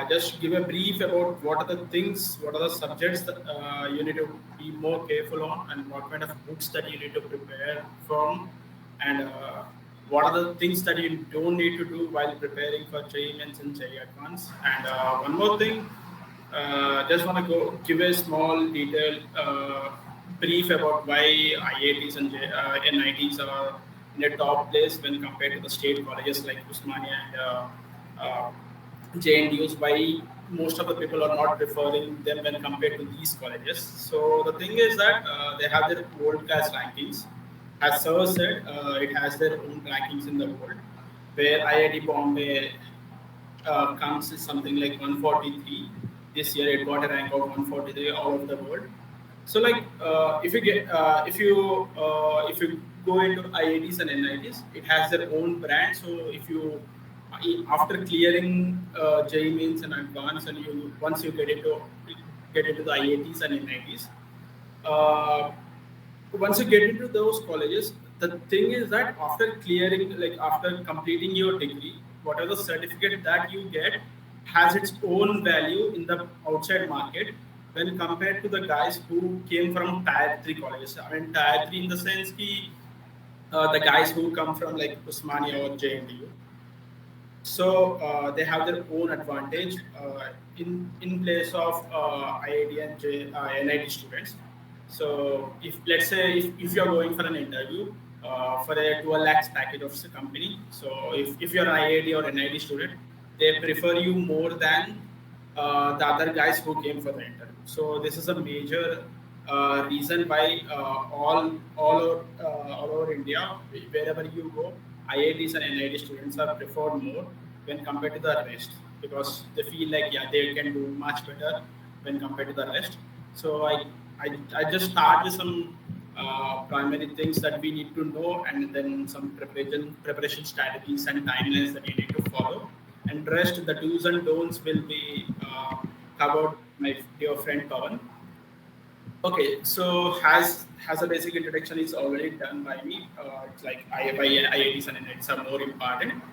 just give a brief about what are the things, what are the subjects that you need to be more careful on, and what kind of books that you need to prepare from, and what are the things that you don't need to do while preparing for JEE Mains and JEE Advance. And one more thing, just want to go give a small detailed brief about why IITs and NITs are in a top place when compared to the state colleges like Usmania and JNDUs, why most of the people are not preferring them when compared to these colleges. So the thing is that they have their world class rankings. As Sir said, it has their own rankings in the world, where IIT Bombay comes is something like 143. This year it got a rank of 143 all over the world. So like if you go into IITs and NITs, it has their own brand. So if you after clearing JEE Mains and advance, and you once you get into the IITs and NITs, uh, once you get into those colleges, the thing is that after clearing, like after completing your degree, whatever certificate that you get has its own value in the outside market when compared to the guys who came from tier 3 colleges. I mean, tier 3 in the sense ki, the guys who come from like Usmania or JNDU. So they have their own advantage in place of IIT and NIT students. So if let's say if you're going for an interview for a 12 lakhs package of the company, so if you're an IIT or NIT student, they prefer you more than the other guys who came for the interview. So this is a major reason why all over India, wherever you go, IITs and NIT students are preferred more when compared to the rest, because they feel like yeah they can do much better when compared to the rest. So I just start with some primary things that we need to know, and then some preparation strategies and timelines that you need to follow, and rest the do's and don'ts will be covered by my dear friend Pawan. Okay, so has a basic introduction is already done by me. It's like IITs and NITs are more important.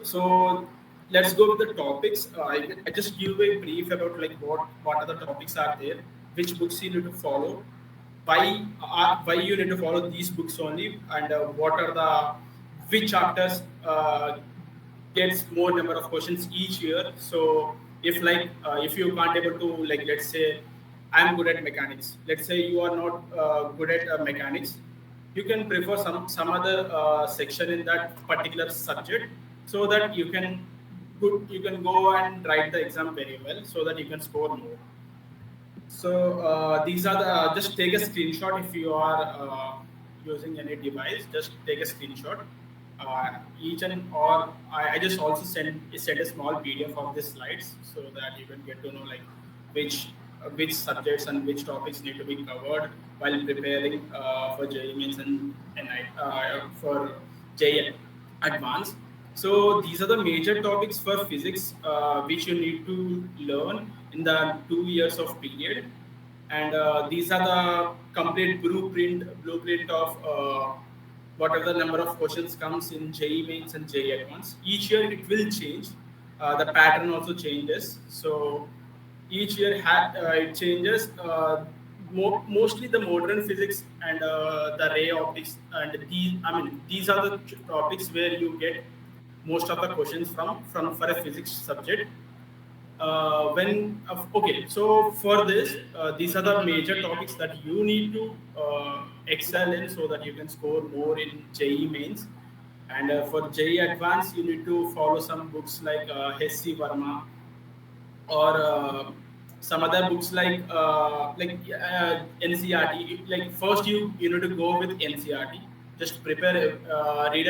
So let's go with the topics. I just give a brief about like what are the topics are there, which books you need to follow, why you need to follow these books only, and what are the which chapters gets more number of questions each year. So if you can't able to, like let's say I'm good at mechanics. Let's say you are not good at mechanics. You can prefer some other section in that particular subject, so that you can go and write the exam very well, so that you can score more. So these are the just take a screenshot if you are using any device. Just take a screenshot. Each and or I just also send a small PDF of the slides, so that you can get to know like which which subjects and which topics need to be covered while preparing for JEE Mains and for JEE Advanced. So these are the major topics for physics which you need to learn in the 2 years of period, and these are the complete blueprint of whatever the number of questions comes in JEE Mains and JEE Advanced. Each year it will change. The pattern also changes. So each year it changes. Mostly the modern physics and the ray optics, and these are the topics where you get most of the questions from for a physics subject. Okay, so for this, these are the major topics that you need to excel in, so that you can score more in JEE Mains. And for JEE Advanced, you need to follow some books like H.C. Verma, or some other books like NCRT. Like first you need to go with NCRT. Just prepare read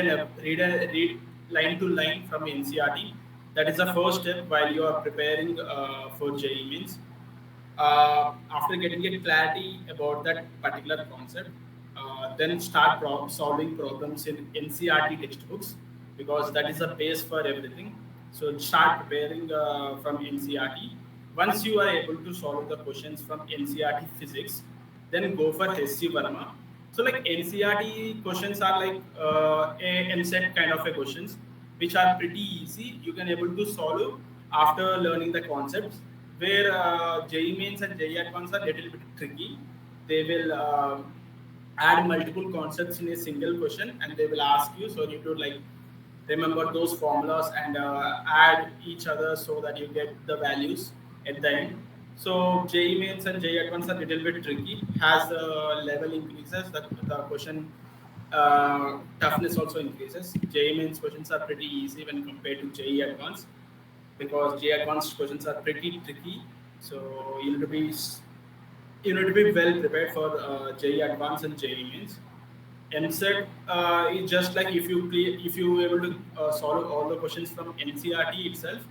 line to line from NCRT. That is the first step while you are preparing for JEE Mains. After getting a clarity about that particular concept, then start solving problems in NCRT textbooks, because that is the base for everything. So start preparing from NCRT. Once you are able to solve the questions from NCRT physics, then go for HC Verma. So like NCRT questions are like a MSET kind of a questions, which are pretty easy. You can able to solve after learning the concepts. Where JEE mains and JEE advanced are little bit tricky. They will add multiple concepts in a single question, and they will ask you, so you need to like remember those formulas and add each other so that you get the values at the end. So JEE mains and JEE advanced are little bit tricky. As the level increases, the question toughness also increases. JEE mains questions are pretty easy when compared to JEE advanced, because JEE advanced questions are pretty tricky. So you need to be well prepared for JEE advanced and JEE mains. MSET is just like if you able to solve all the questions from NCRT itself,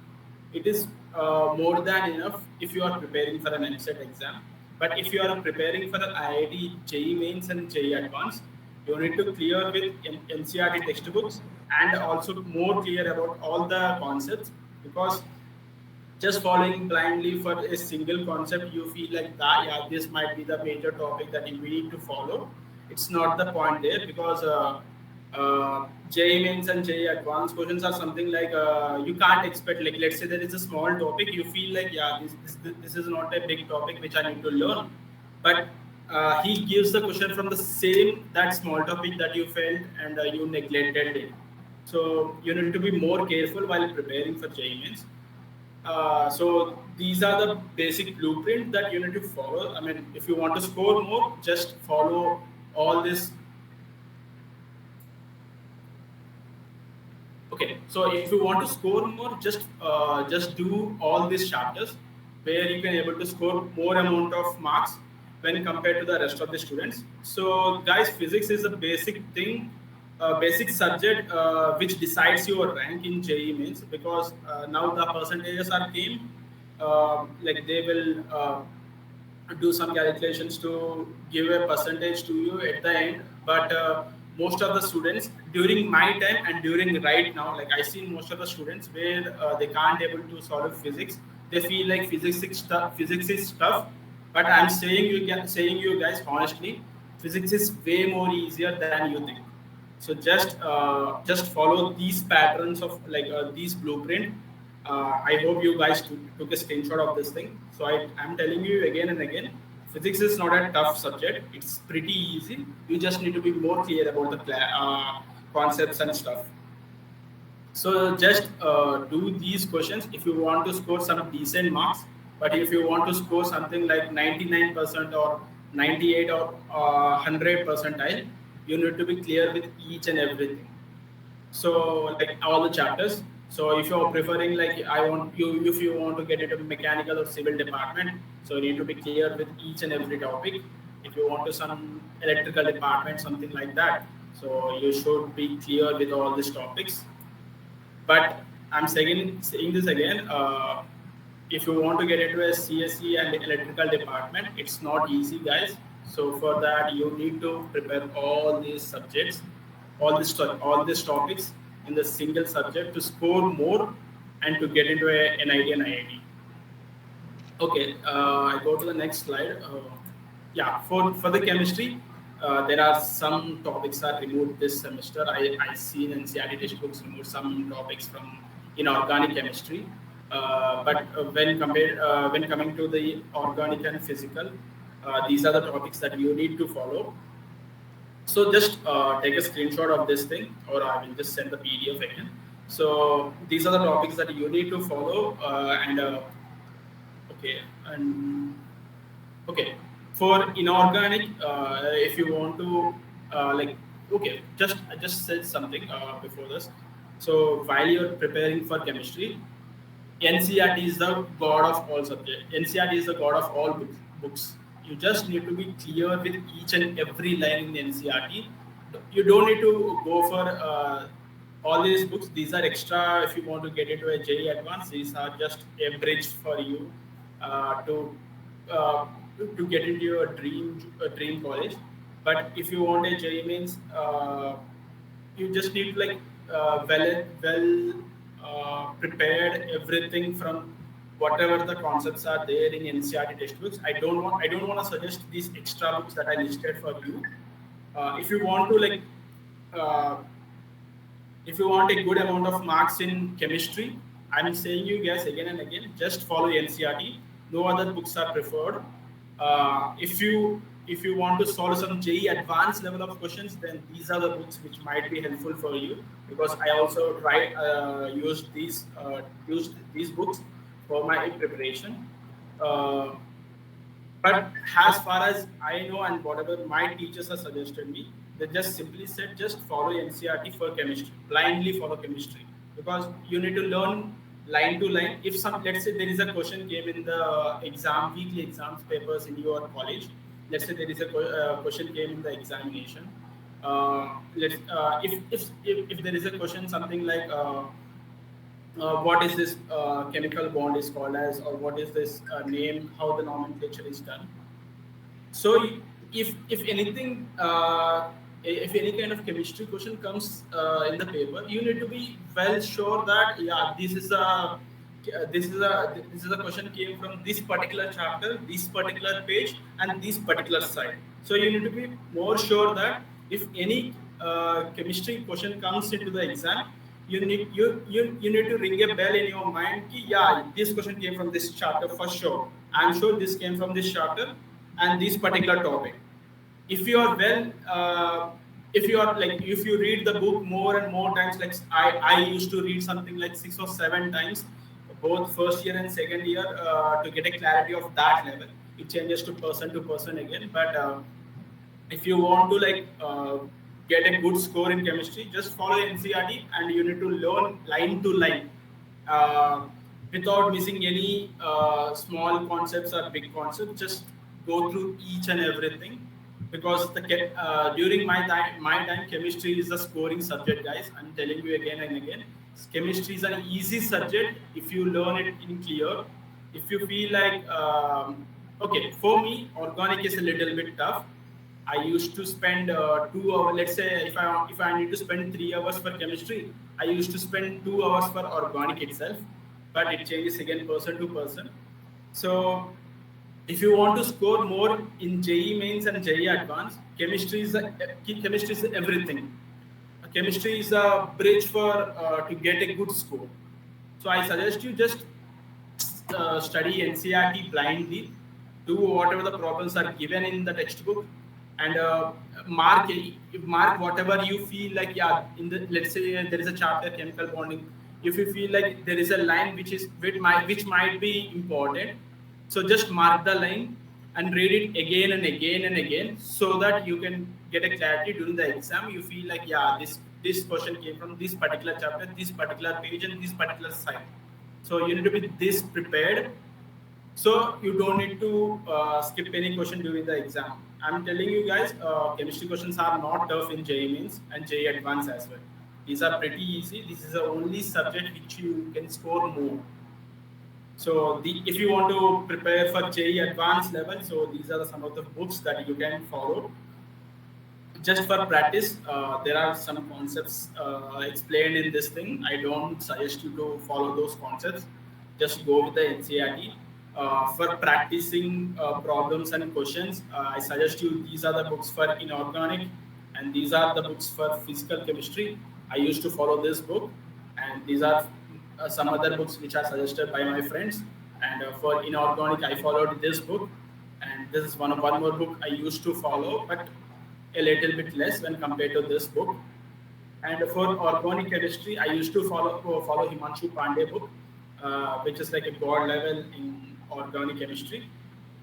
it is more than enough if you are preparing for an MSET exam. But if you are preparing for an IIT JEE mains and JEE advanced, you need to clear with NCRT textbooks and also more clear about all the concepts, because just following blindly for a single concept, you feel like that, yeah, this might be the major topic that we need to follow. It's not the point there, because JEE mains and JEE advanced questions are something like you can't expect. Like, let's say there is a small topic, you feel like, yeah, this is not a big topic which I need to learn, but he gives the question from the same that small topic that you felt and you neglected it. So you need to be more careful while preparing for JEE mains. So these are the basic blueprint that you need to follow. I mean, if you want to score more, just follow all this. Okay, so if you want to score more, just do all these chapters, where you can able to score more amount of marks when compared to the rest of the students. So guys, physics is a basic thing, basic subject which decides your rank in JEE mains, because now the percentages are came, like they will do some calculations to give a percentage to you at the end. But most of the students during my time and during right now, like I see most of the students where they can't able to solve physics. They feel like physics is tough. But I'm saying you guys honestly, physics is way more easier than you think. So just follow these patterns of like these blueprint. I hope you guys took a screenshot of this thing. So I'm telling you again and again, physics is not a tough subject. It's pretty easy. You just need to be more clear about the concepts and stuff. So just do these questions if you want to score some decent marks. But if you want to score something like 99% or 98 or 100 percentile, you need to be clear with each and everything. So like all the chapters. So if you're preferring like if you want to get into mechanical or civil department, so you need to be clear with each and every topic. If you want to some electrical department, something like that, so you should be clear with all these topics. But I'm saying this again. If you want to get into a CSE and electrical department, it's not easy, guys. So for that, you need to prepare all these subjects, all these topics in the single subject to score more and to get into a NIT and IIT. Okay, I go to the next slide. Yeah, for the chemistry, there are some topics are removed this semester. I seen NCERT textbooks remove some topics from inorganic chemistry. But when coming to the organic and physical, these are the topics that you need to follow. So just take a screenshot of this thing, or I will just send the PDF again. So these are the topics that you need to follow, okay. For inorganic, if you want to I just said something before this. So while you're preparing for chemistry, NCERT is the god of all subjects. NCERT is the god of all books. You just need to be clear with each and every line in the NCERT. You don't need to go for all these books. These are extra if you want to get into a JEE advanced. These are just a bridge for you to get into your dream college. But if you want a JEE mains, you just need like prepared everything from whatever the concepts are there in NCERT textbooks. I don't want to suggest these extra books that I listed for you. If you want to if you want a good amount of marks in chemistry, I'm saying you guys again and again, just follow NCRT. No other books are preferred. If you want to solve some JEE advanced level of questions, then these are the books which might be helpful for you, because I also used these books for my preparation. Uh, but as far as I know, and whatever my teachers have suggested me, they just simply said just follow NCRT for chemistry, blindly follow chemistry, because you need to learn line to line. If some, let's say there is a question came in the exam, weekly exams papers in your college. Let's say there is a question came in the examination. If there is a question something like what is this chemical bond is called as, or what is this name, how the nomenclature is done. So if anything, if any kind of chemistry question comes in the paper, you need to be well sure that yeah, this is a question came from this particular chapter, this particular page, and this particular side. So you need to be more sure that if any chemistry question comes into the exam, you need to ring a bell in your mind. Ki, yeah, this question came from this chapter for sure. I'm sure this came from this chapter and this particular topic. If you are well, if you are like, if you read the book more and more times, like I used to read something like 6 or 7 times, both first year and second year, to get a clarity of that level. It changes to person again, but if you want to like get a good score in chemistry, just follow NCRT, and you need to learn line to line, uh, without missing any small concepts or big concepts. Just go through each and everything, because during my time, chemistry is the scoring subject, guys. I'm telling you again and again, chemistry is an easy subject if you learn it in clear. If you feel like okay, for me, organic is a little bit tough. I used to spend 2 hours. Let's say if I need to spend 3 hours for chemistry, I used to spend 2 hours for organic itself. But it changes again person to person. So if you want to score more in JEE mains and JEE advanced, chemistry is everything. Chemistry is a bridge for to get a good score. So I suggest you just study NCRT blindly, do whatever the problems are given in the textbook, and mark whatever you feel like. Yeah, in the, let's say there is a chapter chemical bonding. If you feel like there is a line which might be important, so just mark the line and read it again and again and again, so that you can get a clarity during the exam. You feel like yeah, this question came from this particular chapter, this particular page, and this particular site. So you need to be this prepared, so you don't need to skip any question during the exam. I'm telling you guys, chemistry questions are not tough in JEE Mains and JEE Advanced as well. These are pretty easy. This is the only subject which you can score more. So if you want to prepare for JEE Advanced level, so these are some of the books that you can follow. Just for practice, there are some concepts explained in this thing. I don't suggest you to follow those concepts. Just go with the NCRT. For practicing problems and questions, I suggest you, these are the books for inorganic, and these are the books for physical chemistry. I used to follow this book, and these are some other books which are suggested by my friends. And for inorganic, I followed this book, and this is one more book I used to follow, but a little bit less when compared to this book. And for organic chemistry, I used to follow Himanshu Pandey book, which is like a god level in organic chemistry.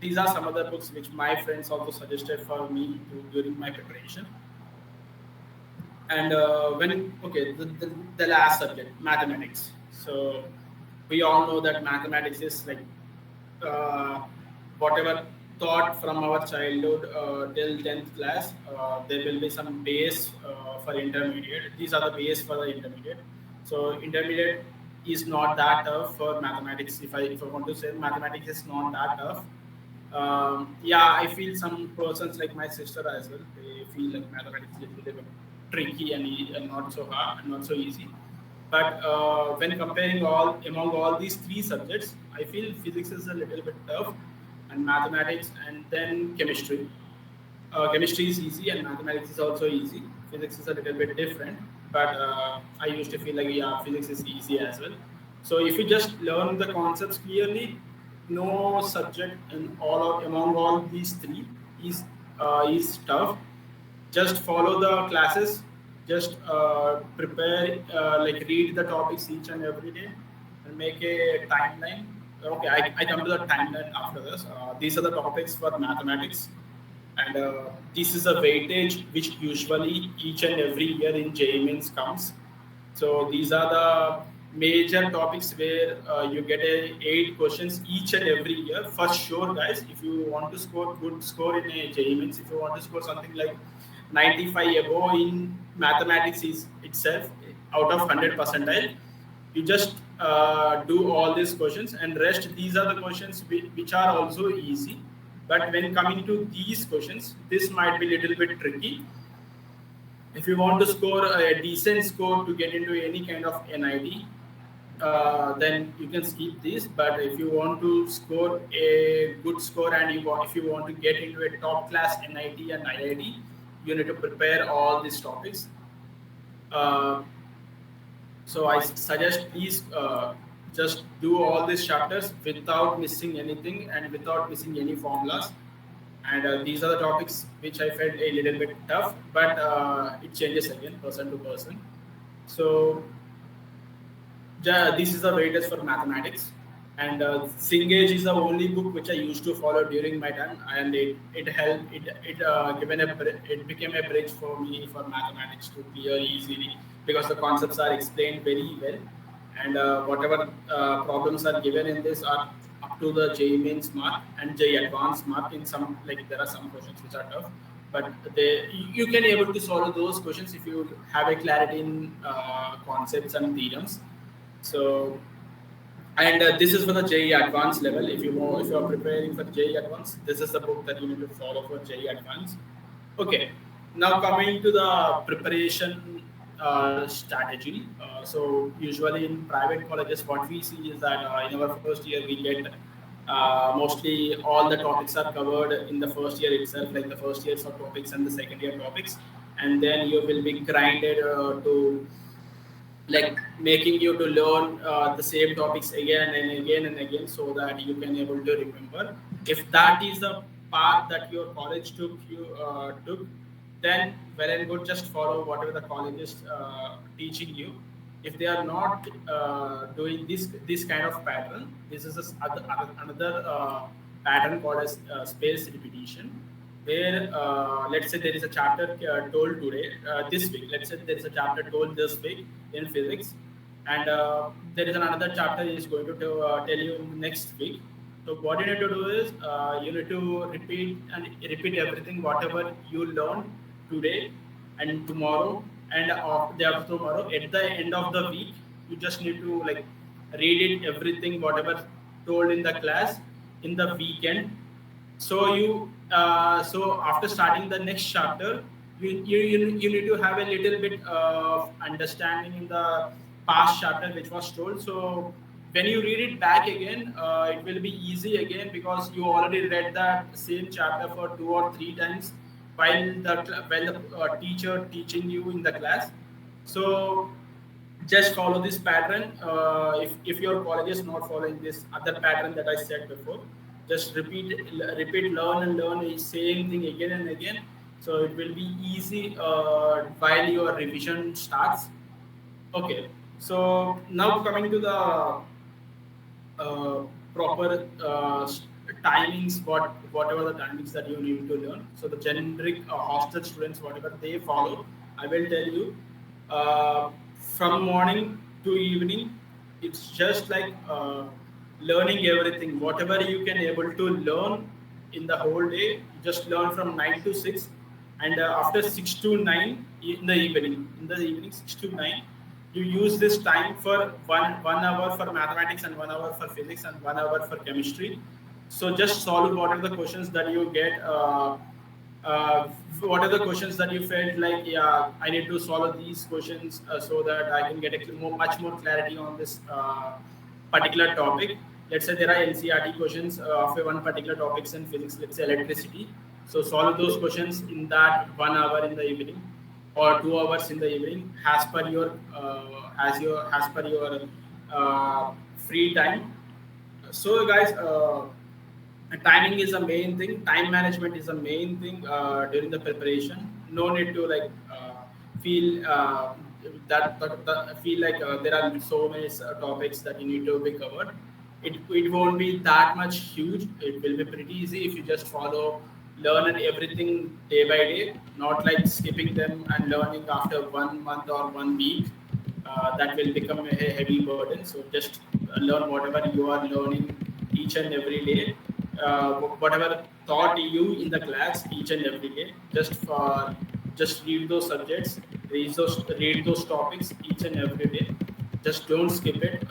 These are some other books which my friends also suggested for me during my preparation. And the last subject, mathematics. So we all know that mathematics is like whatever taught from our childhood till 10th class. There will be some base for intermediate. These are the base for the intermediate. So intermediate is not that tough for mathematics. If I want to say, mathematics is not that tough. Yeah, I feel some persons like my sister as well, they feel like mathematics is a little bit tricky and not so hard and not so easy. But when comparing among all these three subjects, I feel physics is a little bit tough, and mathematics, and then chemistry. Chemistry is easy, and mathematics is also easy. Physics is a little bit different, but I used to feel like yeah, physics is easy as well. So if you just learn the concepts clearly, no subject in all among all these three is tough. Just follow the classes. Just prepare, like read the topics each and every day, and make a timeline. Okay, I come to the timeline after this. These are the topics for mathematics, and this is a weightage which usually each and every year in JEE Mains comes. So these are the major topics where you get 8 questions each and every year. For sure, guys, if you want to score good score in a JEE Mains, if you want to score something like 95 above in mathematics is itself out of 100 percentile, you just do all these questions, and rest these are the questions which are also easy. But when coming to these questions, this might be a little bit tricky. If you want to score a decent score to get into any kind of NIT, then you can skip this. But if you want to score a good score, and if you want to get into a top class NIT and IIT, you need to prepare all these topics. Uh, so I suggest please just do all these chapters without missing anything and without missing any formulas. And these are the topics which I felt a little bit tough, but it changes again person to person. So this is the weightage for mathematics, and Singage is the only book which I used to follow during my time, and it helped it became a bridge for me for mathematics to clear easily, because the concepts are explained very well, and whatever problems are given in this are up to the JEE Mains mark and JEE Advanced mark. In some, like, there are some questions which are tough, but you can able to solve those questions if you have a clarity in concepts and theorems. So, and this is for the JEE Advanced level. If you are preparing for JEE Advanced, this is the book that you need to follow for JEE Advanced. Okay, now coming to the preparation strategy. So usually in private colleges, what we see is that in our first year we get mostly all the topics are covered in the first year itself, like the first year's of topics and the second year topics, and then you will be grinded to, like, making you to learn the same topics again and again and again, so that you can able to remember. If that is the path that your college took, then well and good, just follow whatever the college is teaching you. If they are not doing this kind of pattern, this is another pattern called as space repetition, where let's say there is a chapter told today, this week. Let's say there is a chapter told this week in physics, and there is another chapter is going to tell you next week. So what you need to do is you need to repeat everything whatever you learned today and tomorrow and day after tomorrow. At the end of the week, you just need to, like, read it everything whatever told in the class in the weekend. So so after starting the next chapter, you need to have a little bit of understanding in the past chapter which was told. So when you read it back again, it will be easy again, because you already read that same chapter for 2 or 3 times while the teacher teaching you in the class. So just follow this pattern. If your college is not following this other pattern that I said before, just repeat, learn and learn the same thing again and again. So it will be easy while your revision starts. Okay, so now coming to the proper timings, whatever the timings that you need to learn. So the generic hostel students, whatever they follow, I will tell you. From morning to evening, it's just like learning everything. Whatever you can able to learn in the whole day, just learn from 9 to 6, and after 6 to 9 in the evening 6 to 9, you use this time for one hour for mathematics and 1 hour for physics and 1 hour for chemistry. So just solve what are the questions that you get. What are the questions that you felt like, yeah, I need to solve these questions so that I can get much more clarity on this particular topic. Let's say there are NCERT questions of one particular topics in physics, let's say electricity. So solve those questions in that 1 hour in the evening or 2 hours in the evening, as per your uh, free time. So guys, timing is the main thing. Time management is the main thing during the preparation. No need to like feel that feel like there are so many topics that you need to be covered. It won't be that much huge. It will be pretty easy if you just follow, learn and everything day by day, not like skipping them and learning after 1 month or 1 week. That will become a heavy burden. So just learn whatever you are learning each and every day, whatever taught you in the class each and every day. Just read those subjects, read those topics each and every day. Just don't skip it,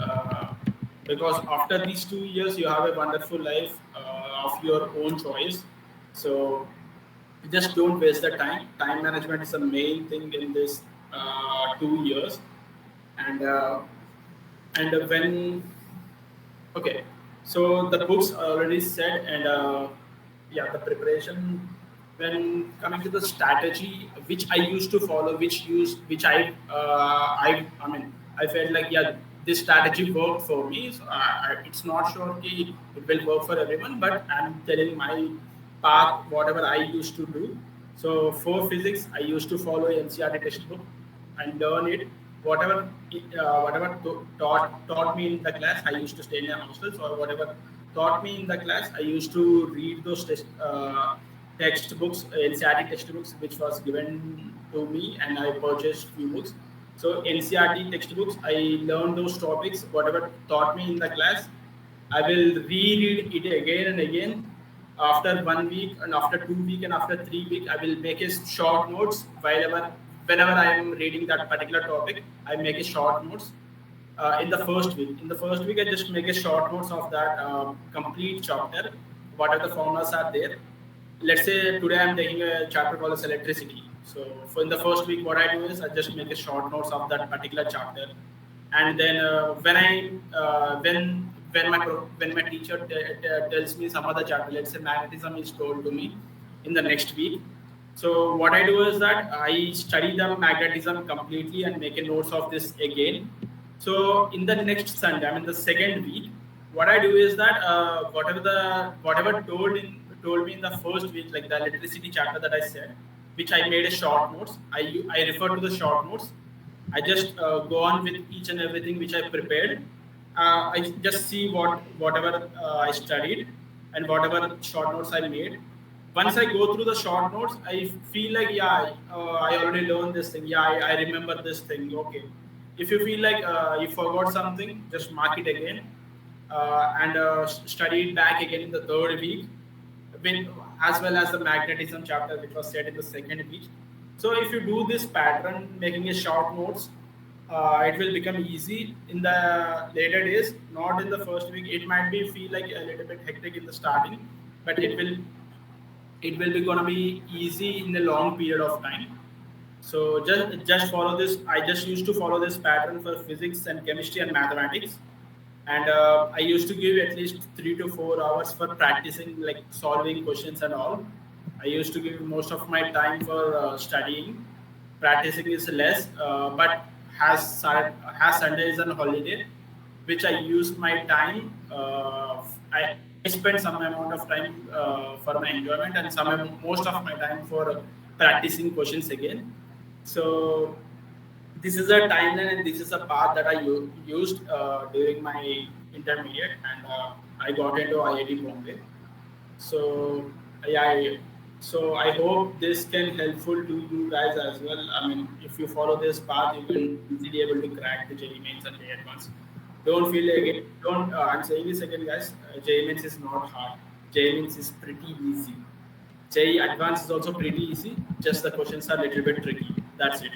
because after these 2 years you have a wonderful life of your own choice. So just don't waste the time. Time management is the main thing in this 2 years. And uh, and when okay, so the books are already said, and yeah, the preparation. When coming to the strategy, which I used to follow, which I mean, I felt like, yeah, this strategy worked for me. So it's not sure कि it will work for everyone, but I'm telling my path, whatever I used to do. So for physics, I used to follow NCRT textbook and learn it. Whatever taught me in the class, I used to stay in a hostel. So whatever taught me in the class, I used to read those textbooks, NCRT textbooks, which was given to me, and I purchased few books. So NCRT textbooks, I learned those topics, whatever taught me in the class. I will reread it again and again. After 1 week, and after 2 week, and after 3 week, I will make a short notes whenever I am reading that particular topic. I make a short notes in the first week. In the first week, I just make a short notes of that complete chapter, whatever the formulas are there. Let's say today I'm taking a chapter called as electricity. So for in the first week, what I do is I just make a short notes of that particular chapter, and then when my teacher tells me some other chapter, let's say magnetism is told to me in the next week. So what I do is that I study the magnetism completely and make a notes of this again. So in the next Sunday, I mean the second week, what I do is that whatever told me in the first week, like the electricity chapter that I said, which I made a short notes. I refer to the short notes. I just go on with each and everything which I prepared. I just see whatever I studied and whatever short notes I made. Once I go through the short notes, I feel like, yeah, I already learned this thing. Yeah, I remember this thing. Okay. If you feel like you forgot something, just mark it again, and study it back again in the third week, when, as well as the magnetism chapter which was said in the second week. So if you do this pattern, making a short notes, it will become easy in the later days. Not in the first week. It might be feel like a little bit hectic in the starting, but it will be gonna be easy in a long period of time. So just follow this. I just used to follow this pattern for physics and chemistry and mathematics, and I used to give at least 3 to 4 hours for practicing, like solving questions and all. I used to give most of my time for studying. Practicing is less, but has Sundays and holiday, which I use my time. I spend some amount of time for my enjoyment, and most of my time for practicing questions again. So this is a timeline, and this is a path that I used during my intermediate, and I got into IIT Bombay. So yeah, I hope this can helpful to you guys as well. I mean, if you follow this path, you will easily able to crack the JEE mains and JEE advanced. Don't feel like it. Don't. I'm saying this again, guys. JEE mains is not hard. JEE mains is pretty easy. JEE advanced is also pretty easy. Just the questions are a little bit tricky. That's it.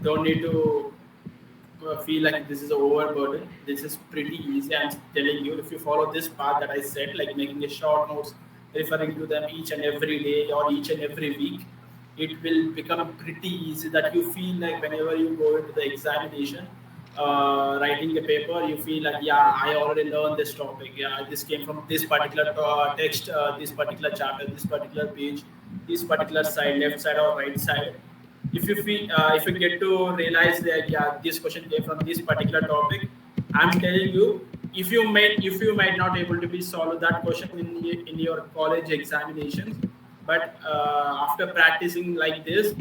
Don't need to feel like this is a overburden. This is pretty easy. I'm telling you, if you follow this path that I said, like making a short notes, referring to them each and every day or each and every week, it will become pretty easy that you feel like whenever you go into the examination, writing a paper, you feel like, yeah, I already learned this topic. Yeah, this came from this particular text, this particular chapter, this particular page, this particular side, left side or right side. If you get to realize that, yeah, this question came from this particular topic, I'm telling you, if you might not able to be solve that question in your college examinations, but after practicing like this,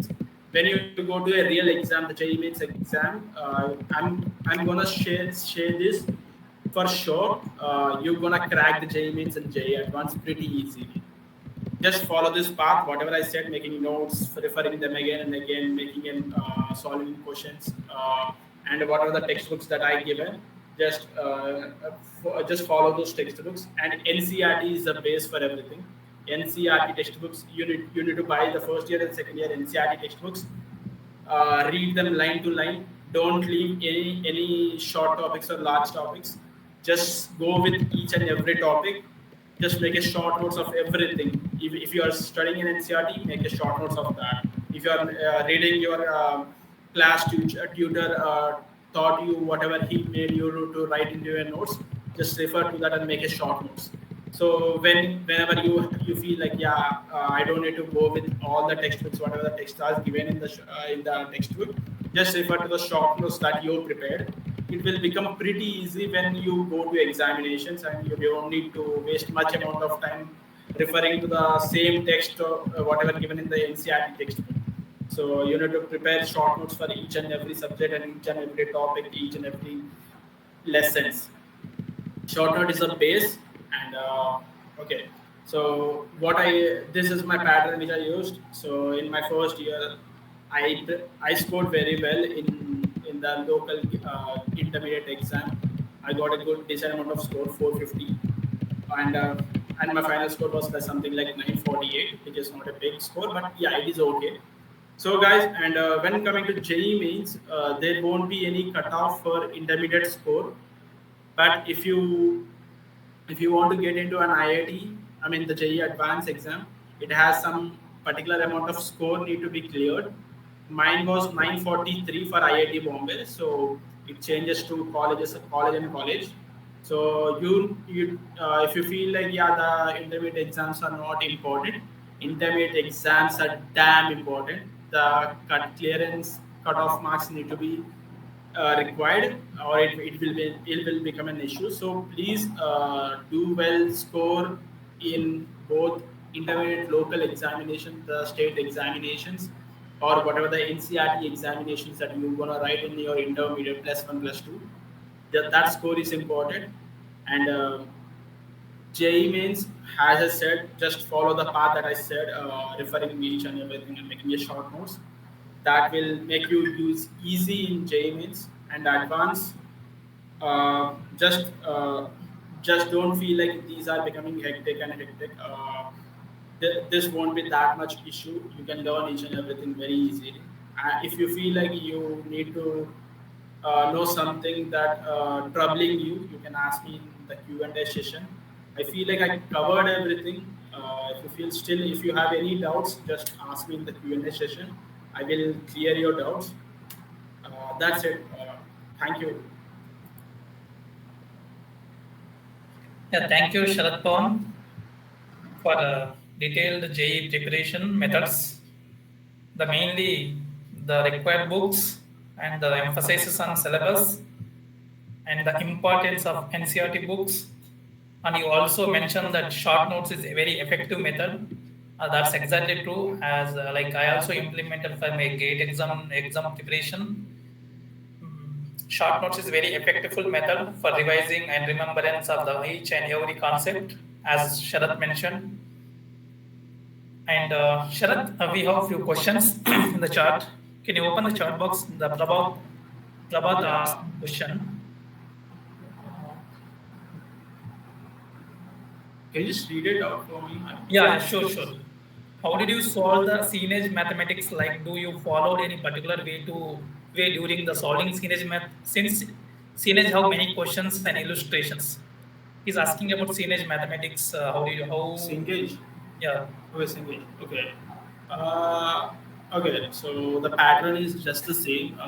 when you go to a real exam, the JEE Mains exam, I'm gonna share this for sure. You're gonna crack the JEE Mains and JEE Advanced pretty easily. Just follow this path, whatever I said, making notes, referring them again and again, making and solving questions, and what are the textbooks that I given. Just follow those textbooks, and NCRT is the base for everything. NCRT textbooks, you need to buy the first year and second year NCRT textbooks. Read them line to line. Don't leave any short topics or large topics. Just go with each and every topic. Just make a short notes of everything. If you are studying in NCRT, make a short notes of that. If you are reading your class tutor taught you whatever he made you to write into your notes, just refer to that and make a short notes. So whenever you feel like, yeah, I don't need to go with all the textbooks, whatever the text are given in the textbook, just refer to the short notes that you prepared. It will become pretty easy when you go to examinations, and you don't need to waste much amount of time referring to the same text or whatever given in the NCRT textbook. So you need to prepare short notes for each and every subject and each and every topic, each and every lessons. Short note is a base, and okay. So this is my pattern which I used. So in my first year, I scored very well in the local intermediate exam. I got a good decent amount of score, 450, and uh, and my final score was like something like 948, which is not a big score, but yeah, it is okay. So guys, and when coming to JEE Mains, there won't be any cutoff for intermediate score. But if you want to get into an IIT, I mean the JEE Advanced exam, it has some particular amount of score need to be cleared. Mine was 943 for IIT Bombay, so it changes to college and college. So if you feel like, yeah, the intermediate exams are not important, intermediate exams are damn important. The cutoff marks need to be required, or it will become an issue. So please do well, score in both intermediate local examinations, the state examinations, or whatever the NCRT examinations that you're gonna write in your intermediate plus one plus two. That score is important, and JEE Mains, as I said, just follow the path that I said, referring each and everything and making a short notes. That will make you use easy in JEE Mains and advance. Uh, just uh, just don't feel like these are becoming hectic. This won't be that much issue. You can learn each and everything very easily. If you feel like you need to know something that troubling you, you can ask me in the Q&A session. I feel like I covered everything. If you have any doubts, just ask me in the Q&A session. I will clear your doubts. That's it. Thank you. Yeah, thank you, Sharat Pawan, for detailed JEE preparation methods. Mainly the required books and the emphasis on syllabus and the importance of NCRT books. And you also mentioned that short notes is a very effective method. That's exactly true. As like I also implemented for my GATE exam preparation. Short notes is a very effective method for revising and remembrance of each and every concept, as Sharat mentioned. And Sharat, we have a few questions in the chat. Can you open the chat box? The Prabhat asked a question. Can you just read it out for me? Yeah, sure. How did you solve the scene mathematics? Like, do you follow any particular way during the solving scene math? Since scene have many questions and illustrations, he's asking about scene mathematics. How Syncage? Yeah. Okay, syncage. Okay. Okay. So the pattern is just the same.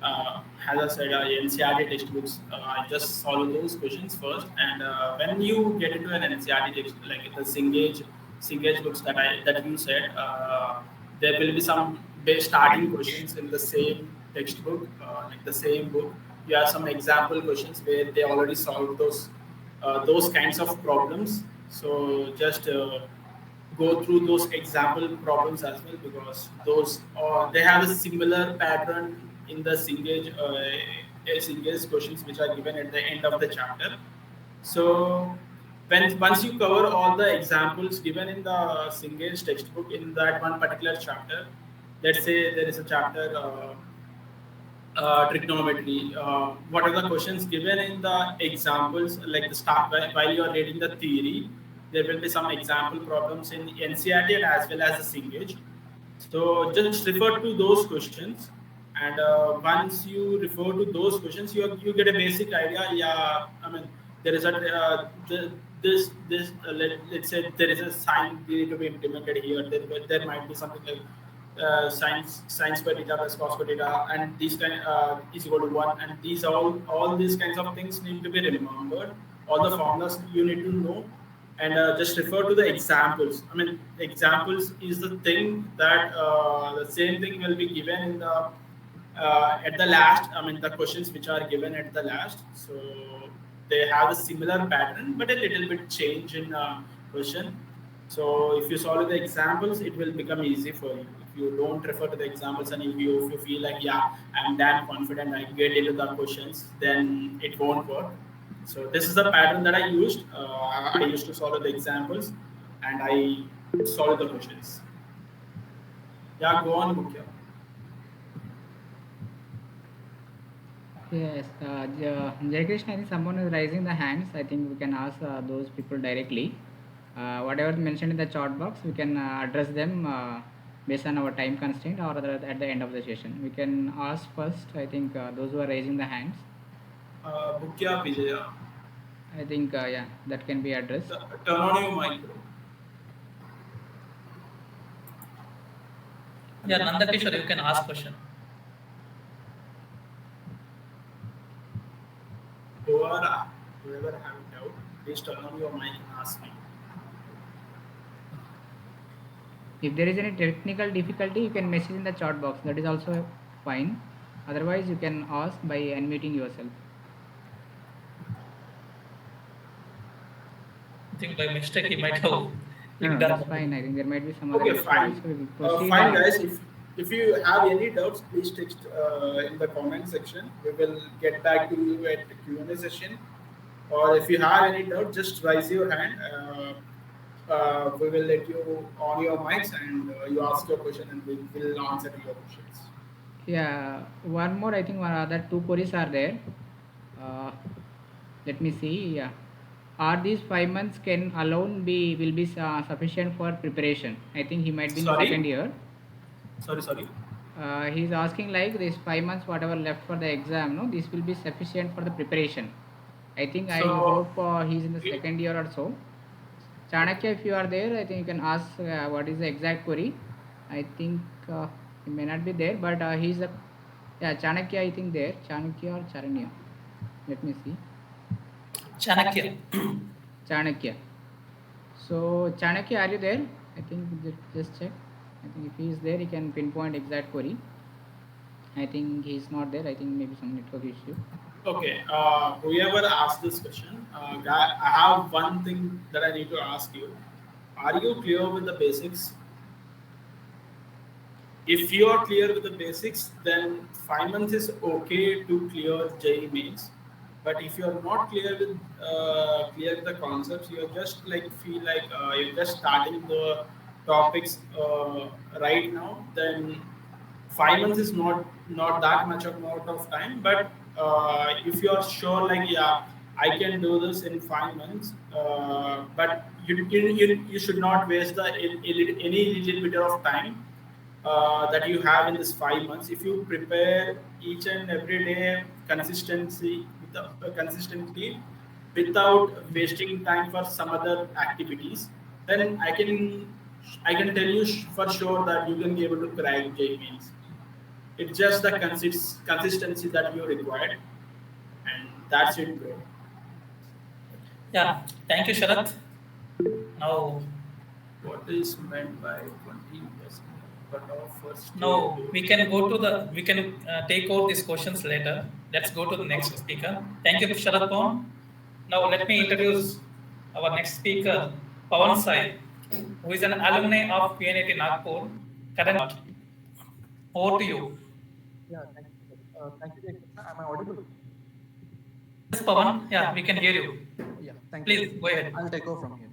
As I said, NCRT textbooks, I just solve those questions first, and when you get into an NCRT text, like the Singage books that you said, there will be some base starting questions in the same textbook, like the same book. you have some example questions where they already solved those kinds of problems. So just go through those example problems as well, because those they have a similar pattern in the Cengage questions which are given at the end of the chapter. So when once you cover all the examples given in the Cengage textbook in that one particular chapter, let's say there is a chapter trigonometry. What are the questions given in the examples? Like the start while you are reading the theory, there will be some example problems in NCERT as well as the Cengage. So just refer to those questions, and once you refer to those questions, you get a basic idea. Yeah, I mean there is a let's say there is a sign theory to be implemented here. There might be something like science per theta plus cos per theta, and these kind is equal to one, and these all these kinds of things need to be remembered. All the formulas you need to know, and just refer to the examples. I mean, examples is the thing that the same thing will be given in the at the last. I mean, the questions which are given at the last. So they have a similar pattern, but a little bit change in question. So if you solve the examples, it will become easy for you. If you don't refer to the examples, and if you feel like, yeah, I'm damn confident I get into the questions, then it won't work. So this is the pattern that I used. I used to solve the examples, and I solve the questions. Yeah, go on, Mukhya. Yes, Jai Krishna, I think someone is raising the hands. I think we can ask those people directly. Whatever mentioned in the chat box, we can address them based on our time constraint, or at the end of the session. We can ask first, I think, those who are raising the hands. Mukhya Vijaya. I think, yeah, that can be addressed. Turn on your mic. Yeah, Nandakishore, you can ask question. Whoever have doubt, please turn on your mic and ask me. If there is any technical difficulty, you can message in the chat box. That is also fine. Otherwise, you can ask by unmuting yourself. I think by mistake he might have. No, that's fine. I think there might be some other Okay, issue fine. also. We will proceed. Fine, guys. If you have any doubts, please text in the comment section. We will get back to you at the Q&A session. Or if you have any doubt, just raise your hand. We will let you on your mics, and you ask your question, and we will answer to your questions. Yeah, one more. I think one other two queries are there. Let me see. Yeah, are these 5 months can alone will be sufficient for preparation? I think he might be in the Sorry? second year. Sorry. He's asking like this 5 months, whatever left for the exam, no, this will be sufficient for the preparation. I think I So- hope he's in the second year or so. Chanakya, if you are there, I think you can ask what is the exact query. I think he may not be there, but he's a Chanakya. I think there Chanakya or Charanya. Let me see. Chanakya. Chanakya. So Chanakya, are you there? I think just check. I think if he is there, he can pinpoint exact query. I think he is not there. I think maybe some network issue. Okay, whoever asked this question, I have one thing that I need to ask you. Are you clear with the basics? If you are clear with the basics, then 5 months is okay to clear JEE mains. But if you are not clear with the concepts, you are just like feel like you're just starting the topics right now, then 5 months is not that much amount of time. But if you are sure, like, yeah, I can do this in 5 months, but you should not waste any little bit of time that you have in this 5 months. If you prepare each and every day consistently without wasting time for some other activities, then I can tell you for sure that you can be able to crack JEE mains. It's just the consistency that you required, and that's it, bro. Yeah, thank you, Sharath. Now, What is meant by 20%? cut off first. No, we can go to the, we can take out these questions later. Let's go to the next speaker. Thank you, Sharad Pawan. Now let me introduce our next speaker, Pawan Sai, who is an alumni of IIT Nagpur. Current, over to you. Yeah, thank you. Am I audible? Yes, Pawan. Yeah, we can hear you. Yeah, thank you. Please go ahead. I'll take over from here.